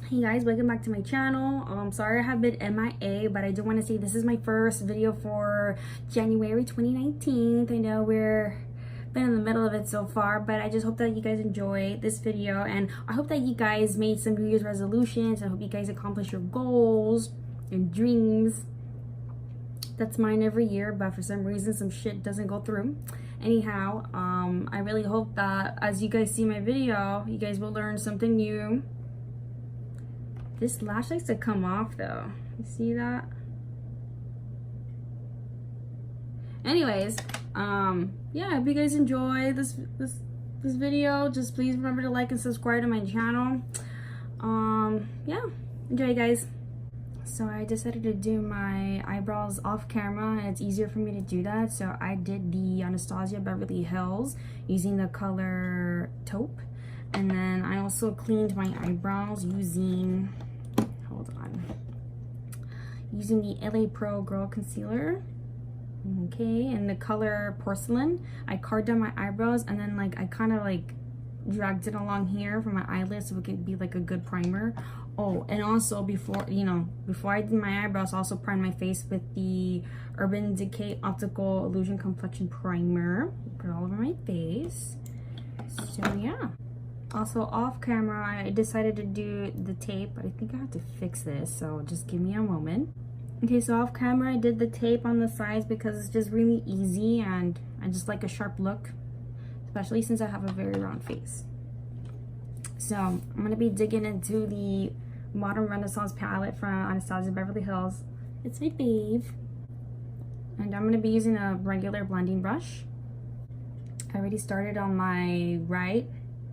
Hey guys, welcome back to my channel. Sorry I have been MIA, but I do want to say this is my first video for January 2019. I know we're been in the middle of it so far, but I just hope that you guys enjoy this video, and I hope that you guys made some New Year's resolutions. I hope you guys accomplish your goals and dreams. That's mine every year, but for some reason some shit doesn't go through. Anyhow, I really hope that as you guys see my video, you guys will learn something new. This lash likes to come off though. You see that? Anyways, yeah, I hope you guys enjoy this video. Just please remember to like and subscribe to my channel. Yeah, enjoy guys. So I decided to do my eyebrows off camera, and it's easier for me to do that. So I did the Anastasia Beverly Hills using the color taupe. And then I also cleaned my eyebrows using, using the LA Pro Girl Concealer. Okay, and the color Porcelain. I carved down my eyebrows, and then like I kind of like dragged it along here for my eyelids so it could be like a good primer. Oh, and also before I did my eyebrows, I also primed my face with the Urban Decay Optical Illusion Complexion Primer. Put it all over my face. So yeah. Also off camera, I decided to do the tape, but I think I have to fix this, so just give me a moment. Okay, so off camera, I did the tape on the sides because it's just really easy, and I just like a sharp look, especially since I have a very round face. So I'm gonna be digging into the Modern Renaissance palette from Anastasia Beverly Hills. It's my fave. And I'm gonna be using a regular blending brush. I already started on my right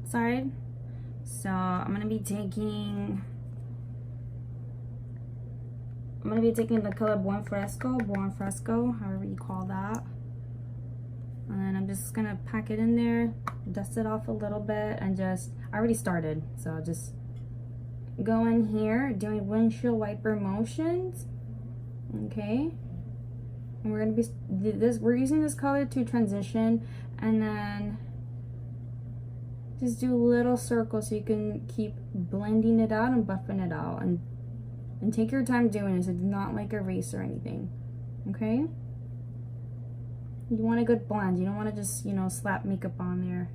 side, so I'm gonna be taking the color Buon Fresco, however you call that, and then I'm just gonna pack it in there, dust it off a little bit, and I already started, so just go in here doing windshield wiper motions. Okay, and we're using this color to transition, and then just do little circles so you can keep blending it out and buffing it out, and take your time doing this. It's not like erase or anything. Okay, you want a good blend. You don't want to just slap makeup on there.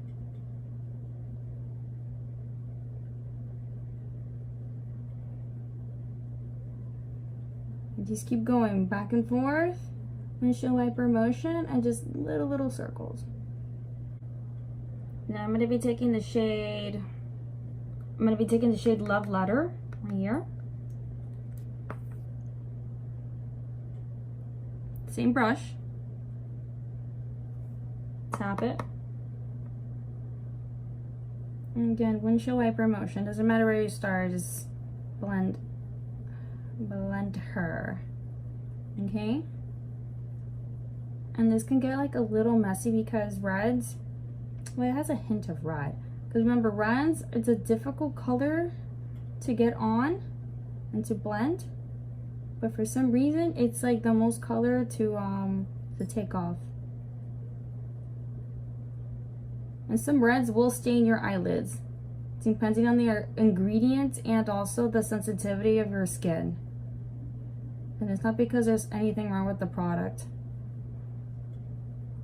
And just keep going back and forth, windshield wiper motion, and just little circles. Now I'm going to be taking the shade Love Letter right here. Same brush. Tap it. And again, windshield wiper motion. Doesn't matter where you start, just blend her. Okay? And this can get like a little messy because reds, well, it has a hint of red. Because remember, reds, it's a difficult color to get on and to blend. But for some reason, it's like the most color to take off. And some reds will stain your eyelids, depending on the ingredients and also the sensitivity of your skin. And it's not because there's anything wrong with the product.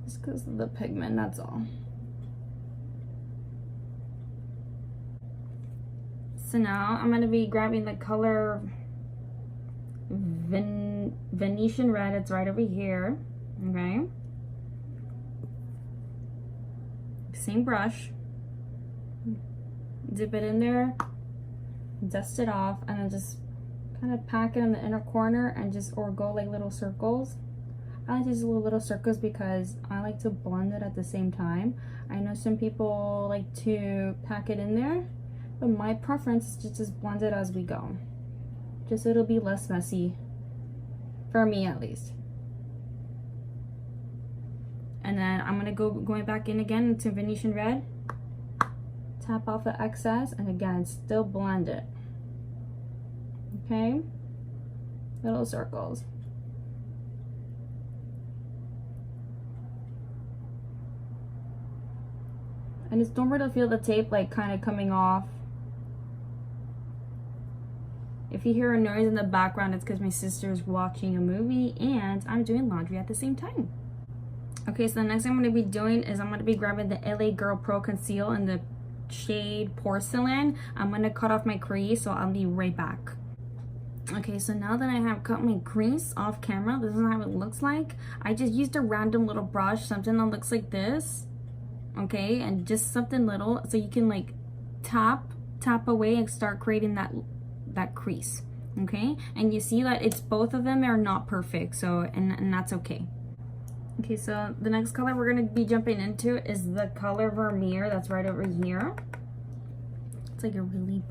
It's because of the pigment, that's all. So now I'm going to be grabbing the color Venetian Red. It's right over here. Okay. Same brush. Dip it in there, dust it off, and then just kind of pack it in the inner corner and or go like little circles. I like to do little circles because I like to blend it at the same time. I know some people like to pack it in there, but my preference is to just blend it as we go. Just so it'll be less messy. For me at least. And then I'm gonna going back in again into Venetian Red. Tap off the excess, and again, still blend it. Okay? Little circles. And it's normal to feel the tape like kind of coming off. If you hear a noise in the background, it's because my sister's watching a movie and I'm doing laundry at the same time. Okay, so the next thing I'm going to be doing is I'm going to be grabbing the LA Girl Pro Conceal in the shade Porcelain. I'm going to cut off my crease, so I'll be right back. Okay, so now that I have cut my crease off camera, this is how it looks like. I just used a random little brush, something that looks like this. Okay, and just something little, so you can like tap away and start creating that crease. Okay, and you see that it's both of them are not perfect, so and that's okay. Okay, so the next color we're going to be jumping into is the color Vermeer. That's right over here. It's like a really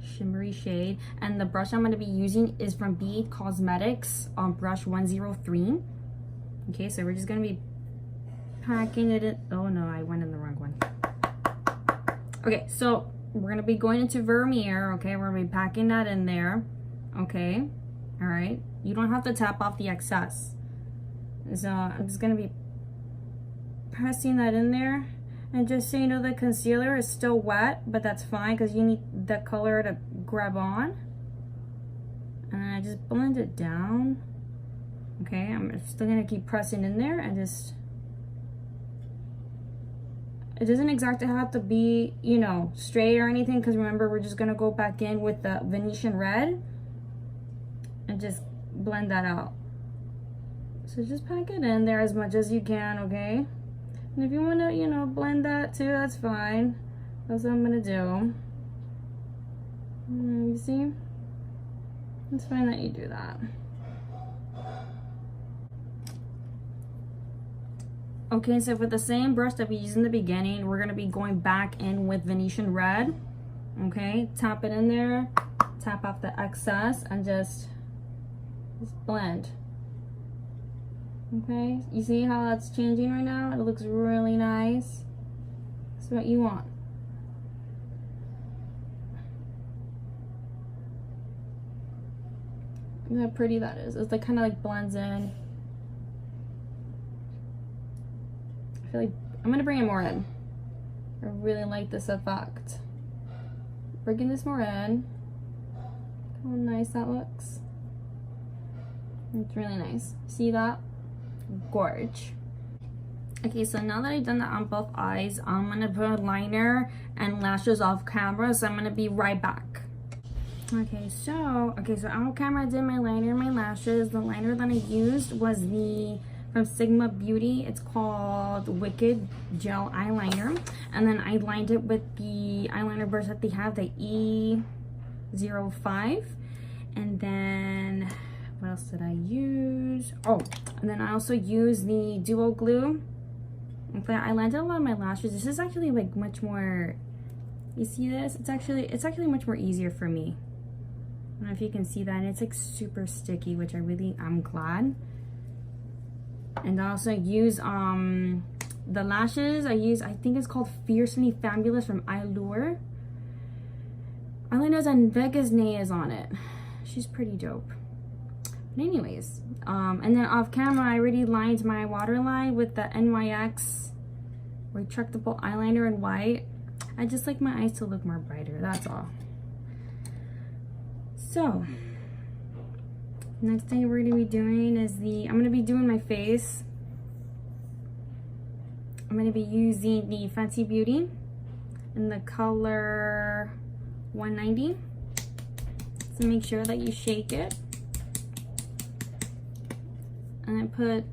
shimmery shade. And the brush I'm going to be using is from Be Cosmetics on brush 103. Okay, so we're just going to be packing it in. Oh no, I went in the wrong one. Okay, so we're going to be going into Vermeer. Okay, we're going to be packing that in there. Okay, all right. You don't have to tap off the excess. So I'm just going to be pressing that in there. And just so you know, the concealer is still wet, but that's fine because you need the color to grab on. And I just blend it down. Okay, I'm still going to keep pressing in there and just... It doesn't exactly have to be, you know, straight or anything, because remember, we're just going to go back in with the Venetian red and just blend that out. So just pack it in there as much as you can, okay? And if you want to, you know, blend that too, that's fine. That's what I'm going to do. You see? It's fine that you do that. Okay, so for the same brush that we used in the beginning, we're going to be going back in with Venetian red. Okay, tap it in there, tap off the excess, and just blend. Okay, you see how that's changing right now? It looks really nice. That's what you want. Look how pretty that is. It's like kind of like blends in. I feel like I'm gonna bring it more in. I really like this effect. Bringing this more in. Look how nice that looks. It's really nice. See that? Gorge. Okay, so now that I've done that on both eyes, I'm gonna put a liner and lashes off camera, so I'm gonna be right back. Okay, so off camera I did my liner and my lashes. The liner that I used was from Sigma Beauty. It's called Wicked Gel Eyeliner, and then I lined it with the eyeliner brush that they have, the E05, and then what else did I use? Oh, and then I also used the Duo Glue. Okay, I landed a lot of my lashes. This is actually like much more, you see this? It's actually much more easier for me. I don't know if you can see that. And it's like super sticky, which I'm glad. And I also use the lashes. I think it's called Fiercely Fabulous from Allure. All I know is that Vega's Nay is on it. She's pretty dope. But anyways, and then off camera, I already lined my waterline with the NYX retractable eyeliner in white. I just like my eyes to look more brighter, that's all. So, next thing we're gonna be doing is I'm gonna be doing my face. I'm gonna be using the Fenty Beauty in the color 190. So make sure that you shake it. And I put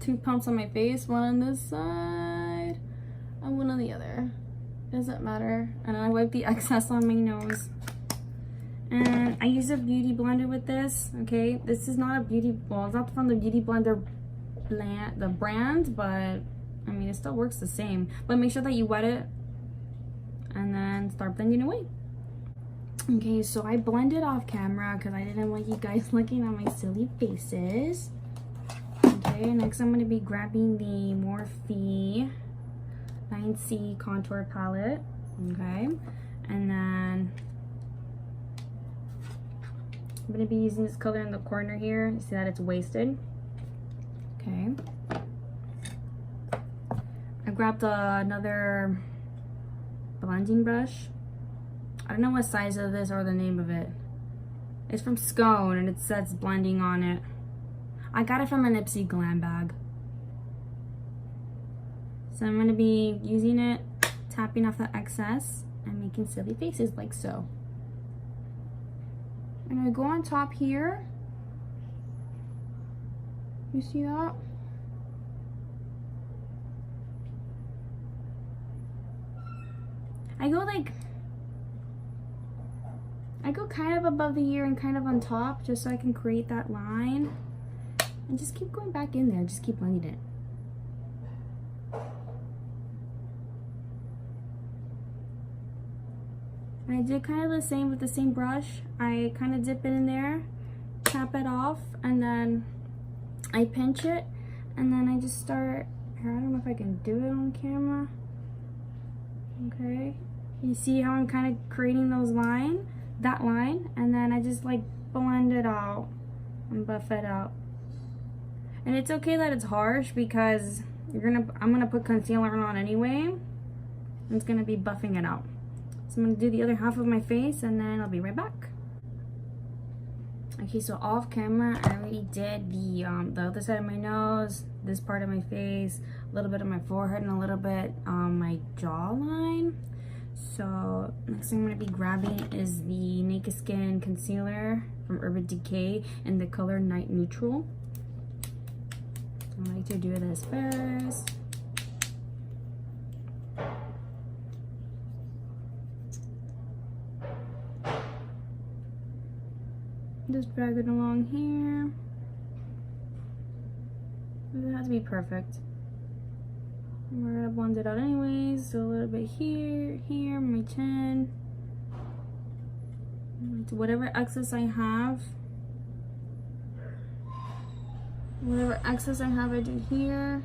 2 pumps on my face, one on this side and one on the other. Doesn't matter. And I wipe the excess on my nose. And I use a beauty blender with this. Okay, this is not a beauty, well, it's not from the Beauty Blender brand, but I mean, it still works the same. But make sure that you wet it and then start blending away. Okay, so I blended off camera because I didn't want you guys looking at my silly faces. Okay, next I'm going to be grabbing the Morphe 9C contour palette. Okay, and then I'm going to be using this color in the corner here. You see that it's wasted. Okay, I grabbed another blending brush. I don't know what size of this or the name of it. It's from Scone and it says blending on it. I got it from an Ipsy glam bag. So I'm going to be using it, tapping off the excess and making silly faces like so. And I go on top here. You see that? I go kind of above the ear and kind of on top just so I can create that line. And just keep going back in there, just keep blending it. And I did kind of the same with the same brush. I kind of dip it in there, tap it off, and then I pinch it, and then I just start, here, I don't know if I can do it on camera. Okay, you see how I'm kind of creating that line, and then I just like blend it out and buff it out. And it's okay that it's harsh because I'm gonna put concealer on anyway, and it's gonna be buffing it out. So I'm gonna do the other half of my face, and then I'll be right back. Okay, so off camera, I already did the other side of my nose, this part of my face, a little bit of my forehead, and a little bit on my jawline. So next thing I'm gonna be grabbing is the Naked Skin concealer from Urban Decay in the color Night Neutral. So I like to do this first. Just drag it along here. It doesn't have to be perfect. We're gonna blend it out anyways. So a little bit here, here, my chin. Whatever excess I have. I do here.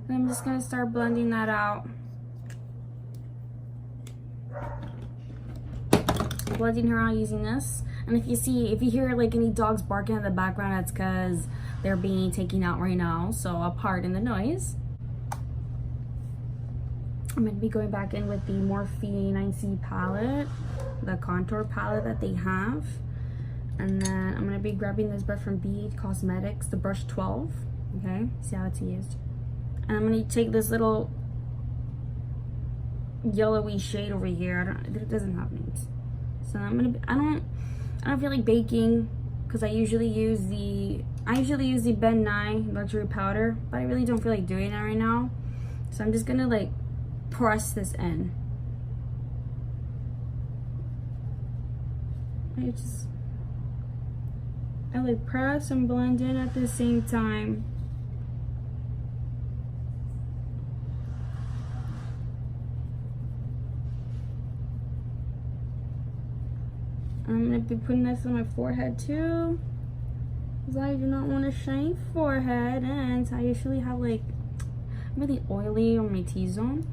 I'm just gonna start blending that out. Blending her out using this. And if you hear like any dogs barking in the background, that's because they're being taken out right now. So I'll pardon the noise. I'm gonna be going back in with the Morphe 9C palette, the contour palette that they have. And then I'm gonna be grabbing this brush from BH Cosmetics, the brush 12. Okay, see how it's used. And I'm gonna take this little yellowy shade over here. It doesn't have names. So I don't feel like baking because I usually use the Ben Nye luxury powder, but I really don't feel like doing that right now. So I'm just gonna like press this in. I like press and blend in at the same time. I'm going to be putting this on my forehead too, because I do not want a shiny forehead, and I usually have like really oily on my T-zone.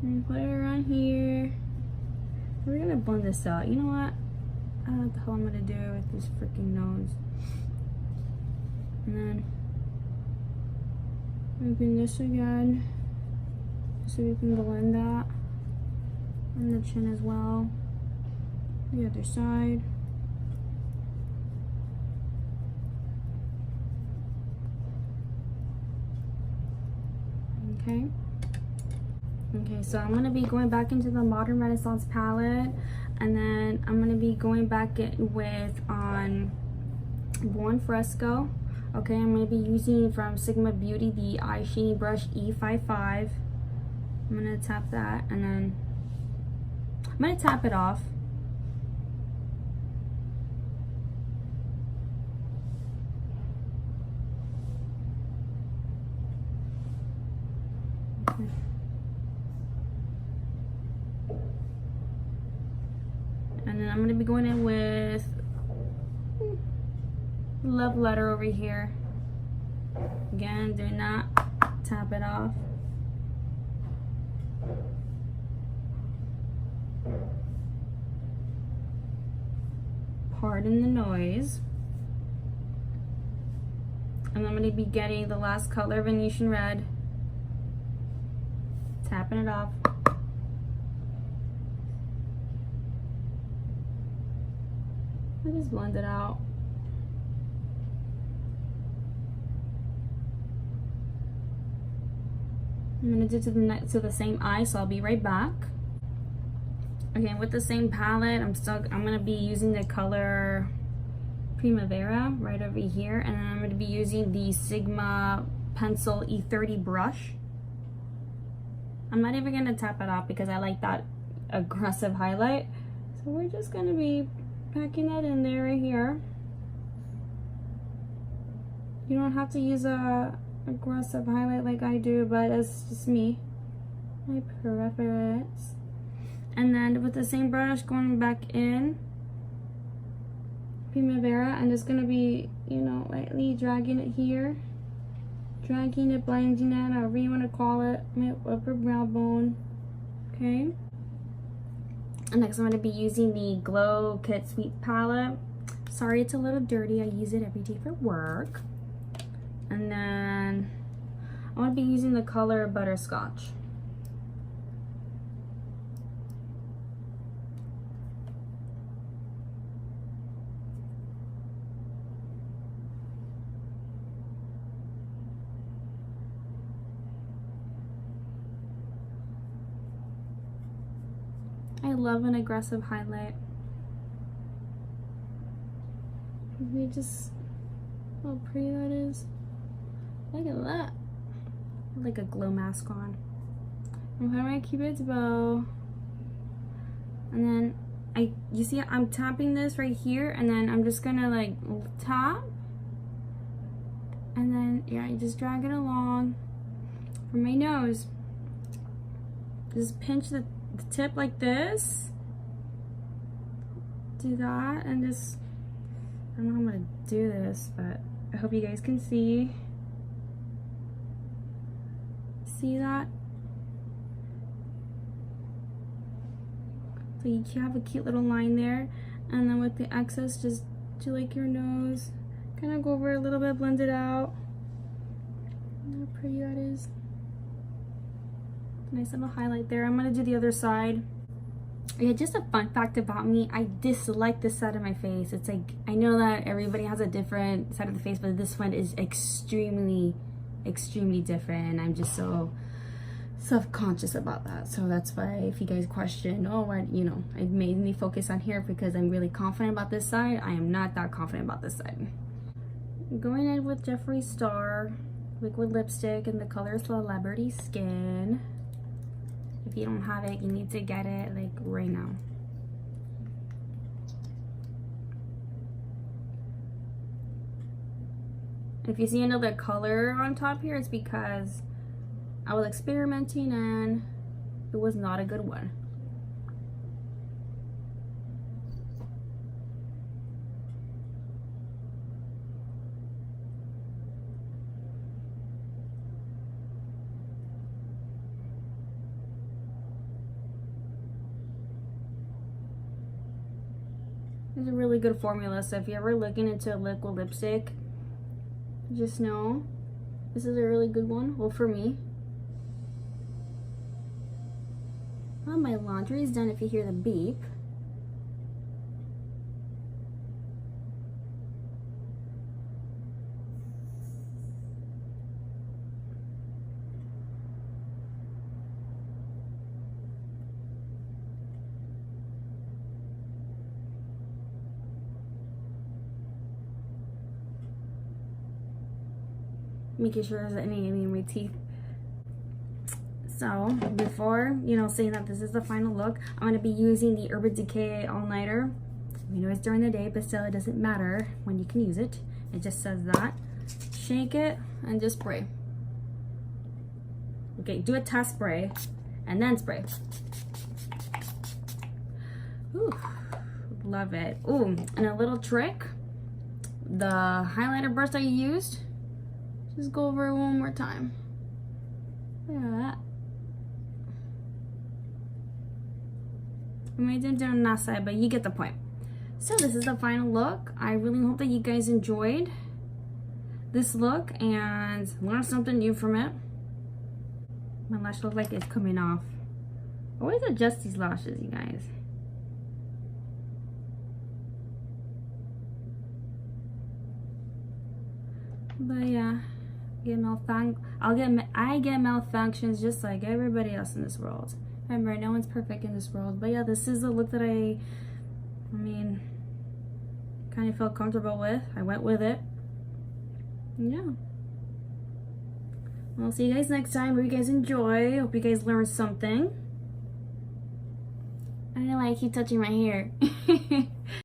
And put it around here. We're going to blend this out. You know what? I don't know what the hell I'm going to do with this freaking nose. And then open this again so we can blend that on the chin as well. The other side. Okay. Okay, so I'm going to be going back into the Modern Renaissance palette, and then I'm going to be going back in with Buon Fresco. Okay, I'm going to be using from Sigma Beauty the eye shading brush E55. I'm going to tap that, and then I'm going to tap it off. And then I'm going to be going in with Love Letter over here. Again, do not tap it off. harden the noise. And I'm going to be getting the last color, Venetian Red. Tapping it off. I just blend it out. I'm going to do to the same eye, so I'll be right back. Okay, with the same palette, I'm going to be using the color Primavera right over here, and then I'm going to be using the Sigma Pencil E30 brush. I'm not even going to tap it off because I like that aggressive highlight. So we're just going to be packing that in there right here. You don't have to use a aggressive highlight like I do, but it's just me, my preference. And then with the same brush, going back in Primavera, I'm just gonna be, you know, lightly dragging it here, dragging it, blending it, however you want to call it, my upper brow bone. Okay. And next I'm going to be using the Glow Kit Sweet palette. Sorry it's a little dirty, I use it every day for work. And then I'm going to be using the color Butterscotch. I love an aggressive highlight. We just, how pretty that is. Look at that. Like a glow mask on. I'm gonna keep its bow. And then you see I'm tapping this right here, and then I'm just gonna like tap. And then yeah, you just drag it along from my nose. Just pinch the tip like this. Do that and just, I don't know how I'm gonna do this, but I hope you guys can see. See that? So you have a cute little line there, and then with the excess, just do like your nose. Kind of go over a little bit, blend it out. Look how pretty that is. Nice little highlight there. I'm gonna do the other side. Yeah, just a fun fact about me, I dislike this side of my face. It's like, I know that everybody has a different side of the face, but this one is extremely different, and I'm just so self-conscious about that. So that's why if you guys question, oh, what, you know, it made me focus on here because I'm really confident about this side. I am not that confident about this side. Going in with Jeffree Star liquid lipstick in the color Celebrity Skin. If you don't have it, you need to get it like right now. If you see another color on top here, it's because I was experimenting and it was not a good one. It's a really good formula, so if you're ever looking into a liquid lipstick, just know this is a really good one. Well, for me. Well, my laundry is done if you hear the beep. Making sure there's any in my teeth. So before, you know, saying that this is the final look, I'm going to be using the Urban Decay All Nighter. We know it's during the day, but still it doesn't matter when you can use it. It just says that. Shake it and just spray. Okay, do a test spray and then spray. Ooh, love it. Ooh, and a little trick. The highlighter brush that you used, just go over it one more time. Look at that. I didn't do it on that side, but you get the point. So this is the final look. I really hope that you guys enjoyed this look and learned something new from it. My lash looks like it's coming off. Always adjust these lashes, you guys. But yeah, I get malfunctions just like everybody else in this world. Remember, no one's perfect in this world. But yeah, this is the look that I mean, kind of felt comfortable with. I went with it. Yeah. I'll see you guys next time. Hope you guys enjoy. Hope you guys learned something. I don't know why I keep touching my hair.